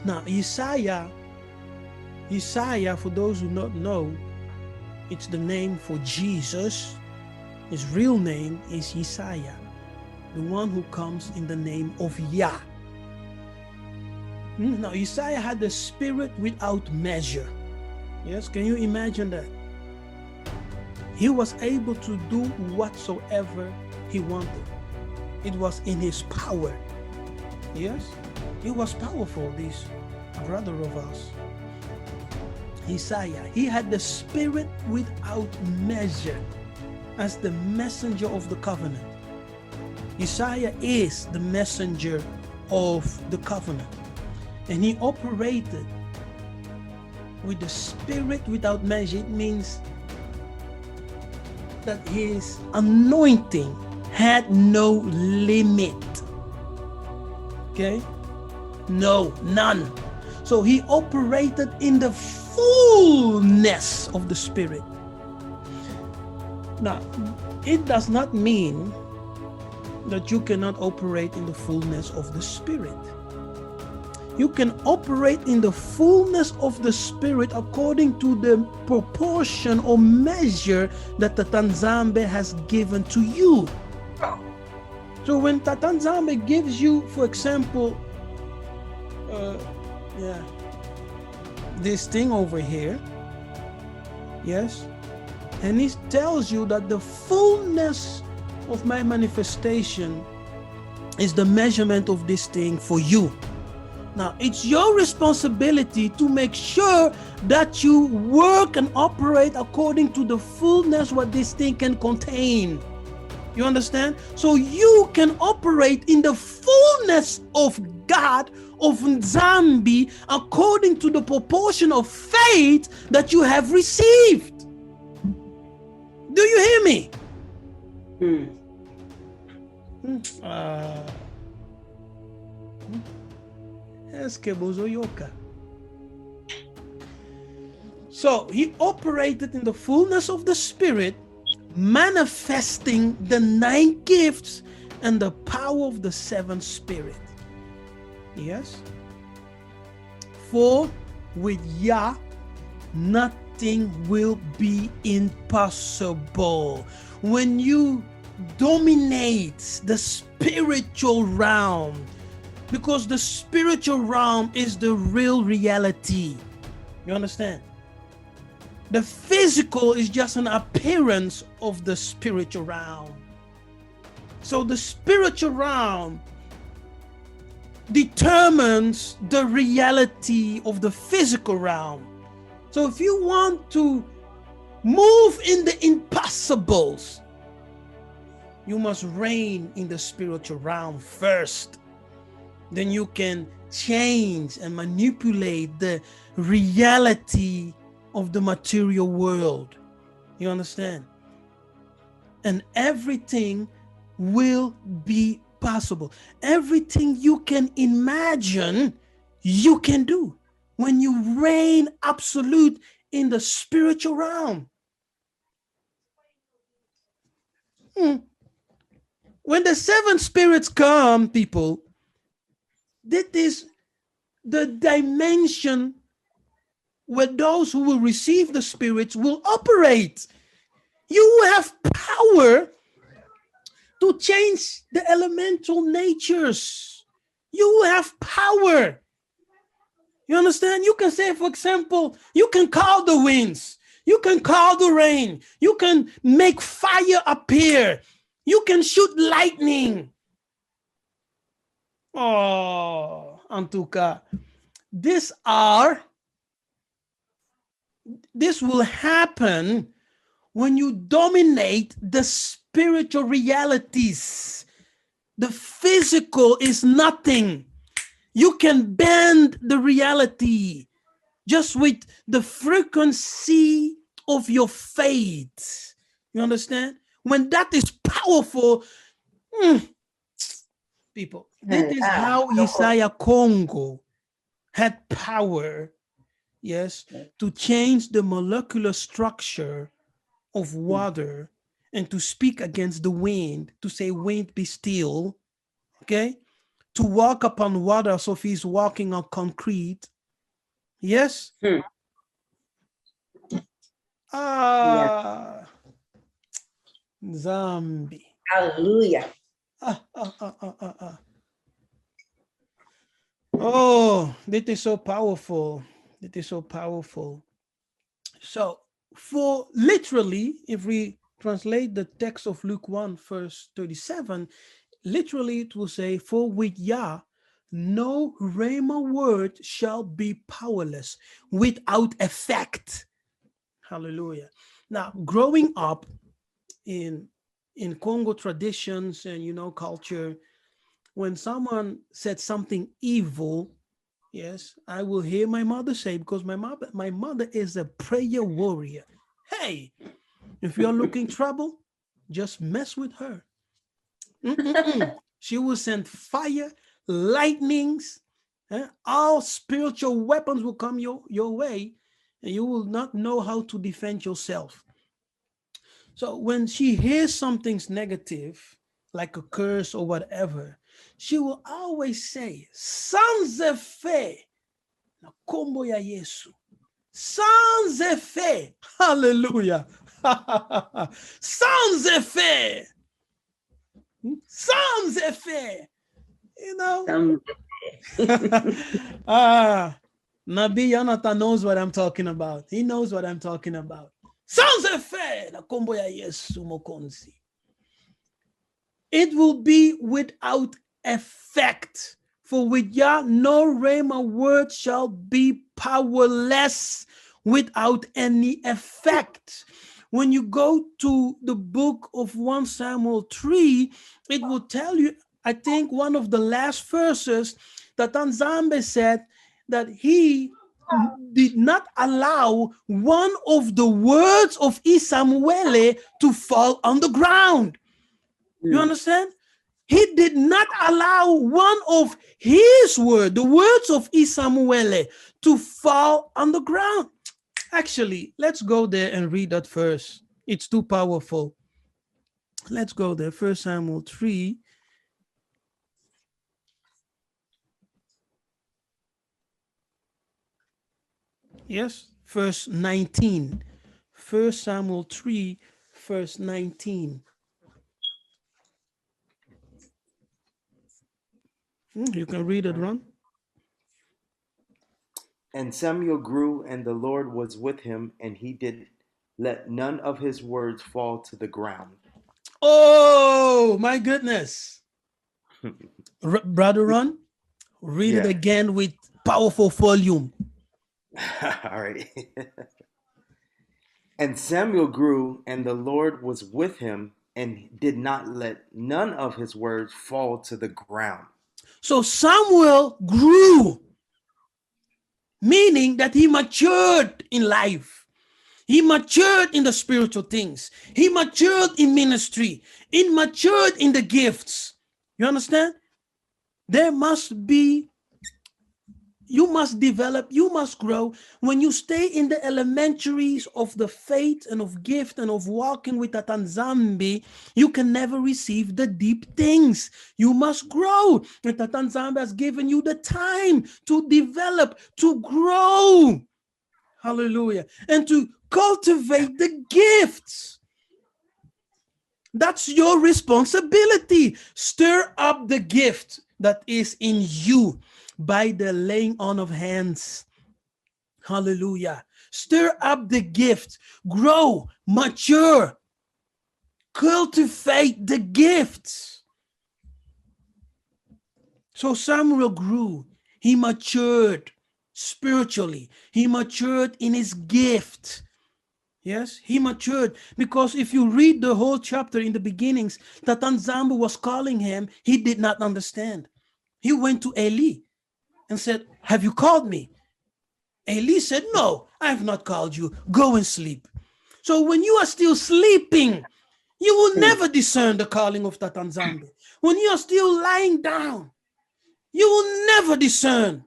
Now, Yiseka'yah, for those who not know, it's the name for Jesus. His real name is Yiseka'yah, the one who comes in the name of Yah. Now, Yiseka'yah had the spirit without measure. Yes, can you imagine that? He was able to do whatsoever he wanted. It was in his power. Yes, he was powerful, this brother of us. Yiseka'yah, he had the spirit without measure as the messenger of the covenant. Yiseka'yah is the messenger of the covenant, and he operated with the spirit without measure. It means that his anointing had no limit. Okay? No, none. So he operated in the fullness of the Spirit. Now, it does not mean that you cannot operate in the fullness of the Spirit. You can operate in the fullness of the Spirit according to the proportion or measure that the Tanzambe has given to you. So when Tatanzambe gives you, for example, this thing over here, yes, and he tells you that the fullness of my manifestation is the measurement of this thing for you. Now, it's your responsibility to make sure that you work and operate according to the fullness what this thing can contain. You understand? So you can operate in the fullness of God, of Nzambi, according to the proportion of faith that you have received. Do you hear me? So he operated in the fullness of the Spirit, manifesting the 9 gifts and the power of the 7th Spirit. Yes. For with Yah, nothing will be impossible. When you dominate the spiritual realm, because the spiritual realm is the real reality. You understand? The physical is just an appearance of the spiritual realm. So the spiritual realm determines the reality of the physical realm. So if you want to move in the impossibles, you must reign in the spiritual realm first. Then you can change and manipulate the reality of the material world. You understand? And everything will be possible. Everything you can imagine, you can do when you reign absolute in the spiritual realm. When the 7 spirits come, people, that is the dimension where those who will receive the spirits will operate. You have power to change the elemental natures. You have power. You understand? You can say, for example, you can call the winds. You can call the rain. You can make fire appear. You can shoot lightning. Oh, Antuka. This will happen when you dominate the spiritual realities. The physical is nothing. You can bend the reality just with the frequency of your faith. You understand? When that is powerful, people, this is how Yiseka'yah Congo had power, yes, to change the molecular structure of water and to speak against the wind, to say, wind, be still, okay? to walk upon water, so he's walking on concrete. Yes? Yeah. Zombie. Hallelujah. Oh, that is so powerful. That is so powerful. So, for literally, if we translate the text of Luke 1, verse 37, literally it will say, for with Yah, no rhema word shall be powerless, without effect. Hallelujah. Now, growing up in Congo traditions and culture, when someone said something evil, yes, I will hear my mother say, because my mother is a prayer warrior. Hey, if you're looking trouble, just mess with her. She will send fire, lightnings, all spiritual weapons will come your way, and you will not know how to defend yourself. So when she hears something's negative, like a curse or whatever, she will always say, sans effet, na kombo ya Yesu. Sans effet. Hallelujah. Sans effet. Sans effet. Nabi Jonathan knows what I'm talking about. He knows what I'm talking about. Sans effet. Na kombo ya Yesu mokonzi. It will be without effect. For with Yah no rhema word shall be powerless, without any effect. When you go to the book of 1 Samuel 3, it will tell you, I think one of the last verses, that Nzambe said that he did not allow one of the words of Isamuele to fall on the ground. You understand? He did not allow one of his words, the words of Isamuele, to fall on the ground. Actually, let's go there and read that verse. It's too powerful. Let's go there. 1 Samuel 3. Yes, verse 19. 1 Samuel 3, verse 19. You can read it, Ron. And Samuel grew, and the Lord was with him, and he did let none of his words fall to the ground. Oh, my goodness. Brother Ron, read it again with powerful volume. All right. And Samuel grew, and the Lord was with him, and did not let none of his words fall to the ground. So Samuel grew, meaning that he matured in life. He matured in the spiritual things. He matured in ministry. He matured in the gifts. You understand? There must be, you must develop, you must grow. When you stay in the elementaries of the faith and of gift and of walking with that Nzambe, you can never receive the deep things. You must grow. And that Nzambe has given you the time to develop, to grow. Hallelujah. And to cultivate the gifts. That's your responsibility. Stir up the gift that is in you by the laying on of hands. Hallelujah. Stir up the gift. Grow, mature. Cultivate the gifts. So Samuel grew. He matured spiritually. He matured in his gift. Yes, he matured, because if you read the whole chapter in the beginnings, that Nzambe was calling him, he did not understand. He went to Eli and said, have you called me? Eli said, no, I have not called you. Go and sleep. So when you are still sleeping, you will never discern the calling of that Nzambe. When you are still lying down, you will never discern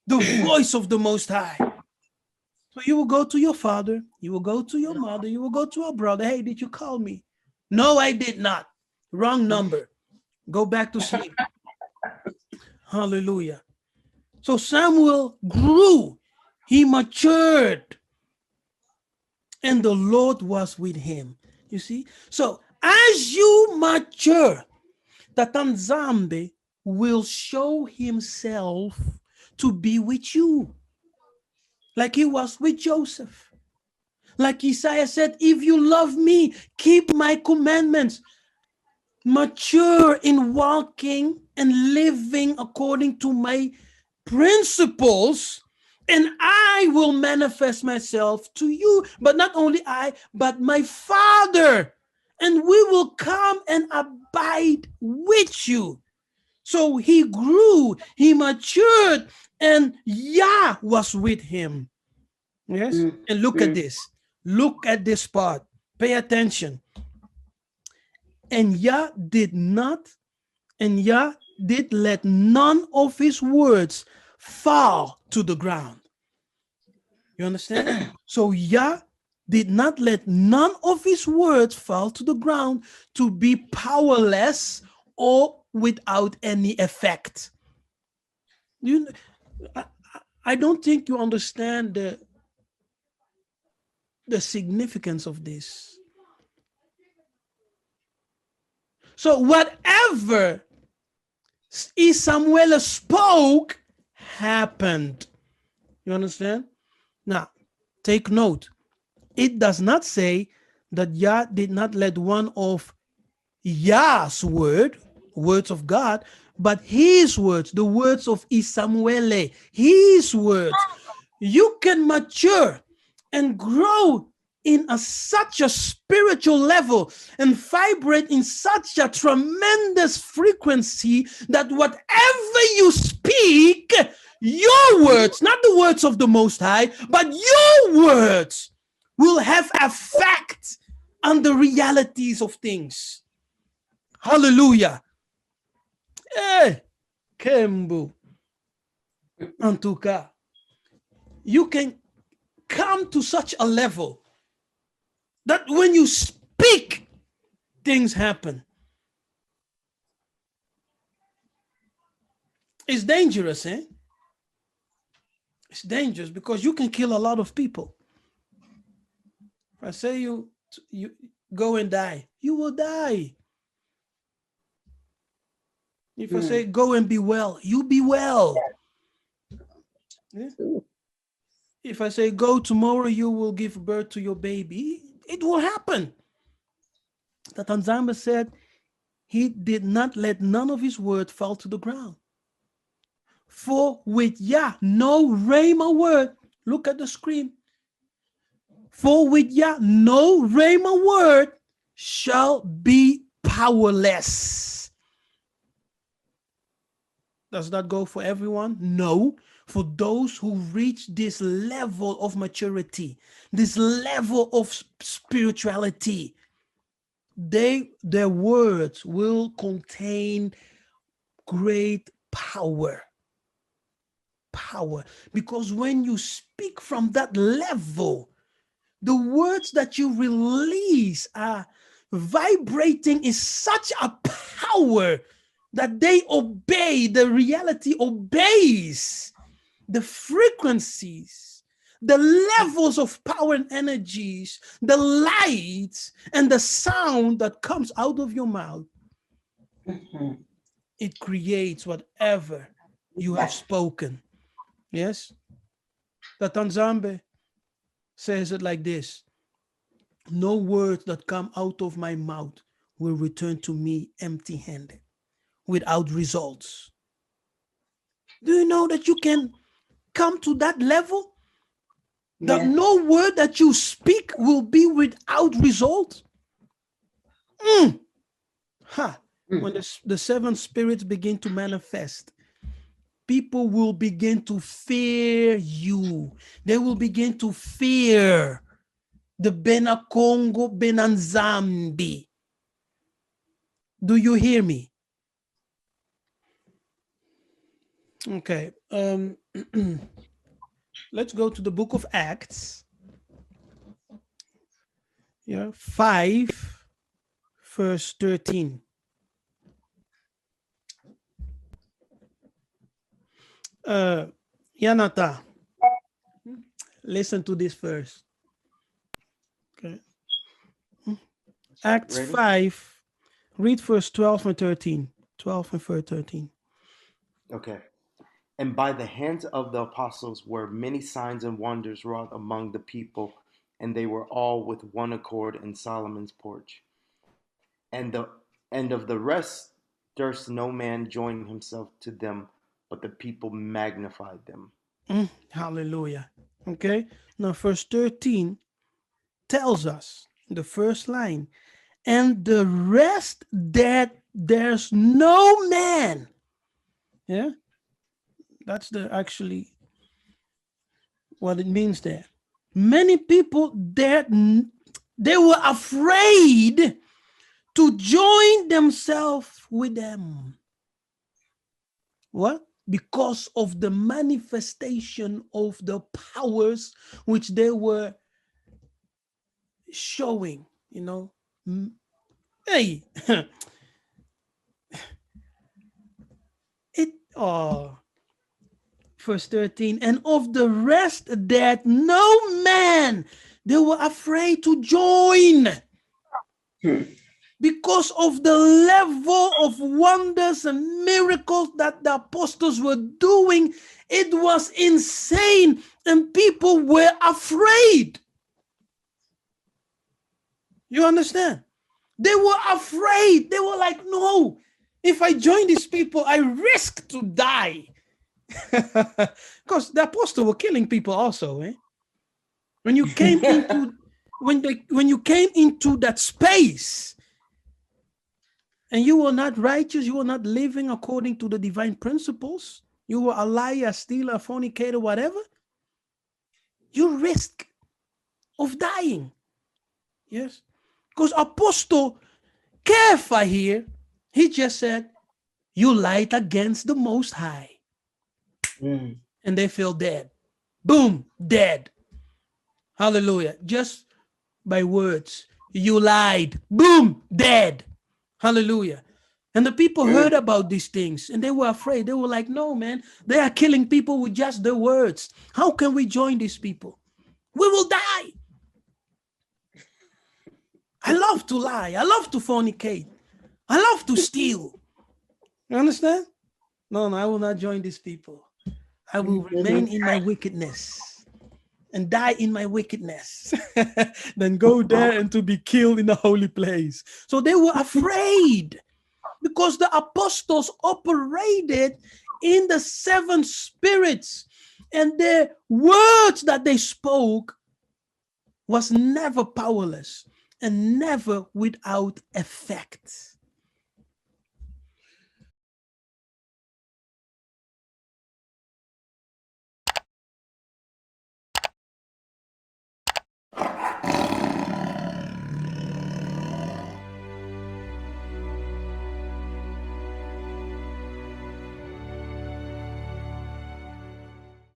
the voice of the Most High. So you will go to your father, you will go to your mother, you will go to a brother. Hey, did you call me? No, I did not. Wrong number. Go back to sleep. Hallelujah. So Samuel grew, he matured, and the Lord was with him. You see? So as you mature, Tatanzambe will show himself to be with you, like he was with Joseph. Like Yiseka'yah said, if you love me, keep my commandments. Mature in walking and living according to my principles, and I will manifest myself to you. But not only I, but my Father. And we will come and abide with you. So he grew, he matured, and Yah was with him. Yes? And look at this. Look at this part. Pay attention. And Yah did let none of his words fall to the ground. You understand? So Yah did not let none of his words fall to the ground to be powerless or without any effect. I don't think you understand the significance of this. So whatever Samuel spoke happened. You understand? Now, take note. It does not say that Yah did not let one of Yah's words of God, but his words, the words of Isamuele, his words. You can mature and grow in such a spiritual level and vibrate in such a tremendous frequency that whatever you speak, your words, not the words of the Most High, but your words will have effect on the realities of things. Hallelujah. Kembu. En tout cas, you can come to such a level that when you speak, things happen. It's dangerous, eh? It's dangerous because you can kill a lot of people. If I say you go and die, you will die. If I say go and be well, you be well. Yeah? If I say go tomorrow, you will give birth to your baby, it will happen. The Tanzamba said he did not let none of his words fall to the ground. For with Yah, no rhema word, look at the screen. For with Yah, no rhema word shall be powerless. Does that go for everyone? No. For those who reach this level of maturity, this level of spirituality, their words will contain great power. Because when you speak from that level, the words that you release are vibrating in such a power that they obey, the reality obeys the frequencies, the levels of power and energies, the lights and the sound that comes out of your mouth. It creates whatever you have spoken. Yes? The Tanzambe says it like this: no words that come out of my mouth will return to me empty-handed, without results. Do you know that you can come to that level? That no word that you speak will be without result? When the seven spirits begin to manifest, people will begin to fear you. They will begin to fear the Bena Congo Benanzambi. Do you hear me? Okay. Let's go to the book of Acts. 5 verse 13. Yanata, listen to this first. Okay. Acts Ready? 5, read verse 12 and 13. 12 and verse 13. Okay. And by the hands of the apostles were many signs and wonders wrought among the people, and they were all with one accord in Solomon's porch. And the and of the rest durst no man join himself to them, but the people magnified them. Hallelujah. Okay. Now, verse 13 tells us in the first line, and the rest that there's no man. Yeah. That's the actually what it means there. Many people there, they were afraid to join themselves with them. What? Because of the manifestation of the powers which they were showing, you know. Hey, it verse 13, and of the rest that no man, they were afraid to join because of the level of wonders and miracles that the apostles were doing. It was insane, and people were afraid. You understand? They were afraid. They were like, no, if I join these people, I risk to die. Because the apostles were killing people also. When you came into when you came into that space and you were not righteous, you were not living according to the divine principles, you were a liar, stealer, fornicator, whatever, you risk of dying. Yes. Because Apostle Kepha here, he just said, you lied against the Most High. And they fell dead. Boom, dead. Hallelujah. Just by words. You lied. Boom, dead. Hallelujah. And the people heard about these things and they were afraid. They were like, no, man, they are killing people with just their words. How can we join these people? We will die. I love to lie. I love to fornicate. I love to steal. You understand? No, I will not join these people. I will remain in my wickedness and die in my wickedness, then go there and to be killed in the holy place. So they were afraid because the apostles operated in the seven spirits, and the words that they spoke was never powerless and never without effect.